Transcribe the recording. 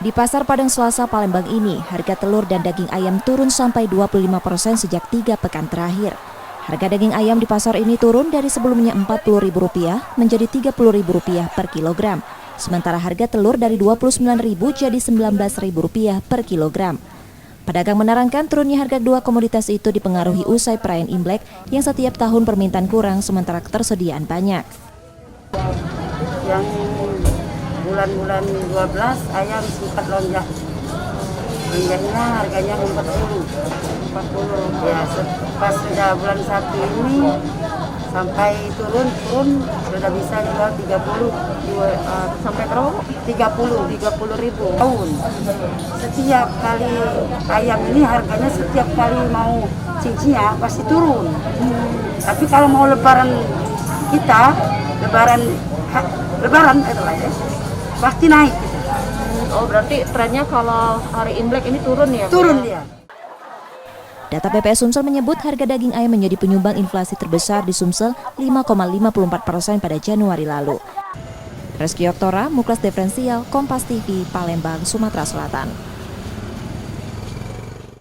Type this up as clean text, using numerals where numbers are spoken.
Di Pasar Padang Selasa Palembang ini, harga telur dan daging ayam turun sampai 25% sejak 3 pekan terakhir. Harga daging ayam di pasar ini turun dari sebelumnya Rp40.000 menjadi Rp30.000 per kilogram. Sementara harga telur dari Rp29.000 jadi Rp19.000 per kilogram. Pedagang menerangkan turunnya harga dua komoditas itu dipengaruhi usai perayaan Imlek yang setiap tahun permintaan kurang sementara ketersediaan banyak. Yang bulan-bulan 12 ayam sempat lonjak. Lonjaknya harganya 40 ya, pas sudah bulan 1 ini sampai turun sudah bisa jual 30 Sampai berapa? 30.000 tahun. Setiap kali ayam ini harganya setiap kali mau cincinnya pasti turun. Tapi kalau mau lebaran kita, lebaran itulah ya, pasti naik. Oh, berarti trennya kalau hari Imlek ini turun ya? Turun dia. Data BPS Sumsel menyebut harga daging ayam menjadi penyumbang inflasi terbesar di Sumsel 5,54% pada Januari lalu. Reski Oktora, Muklas Diferensial, Kompas TV, Palembang, Sumatera Selatan.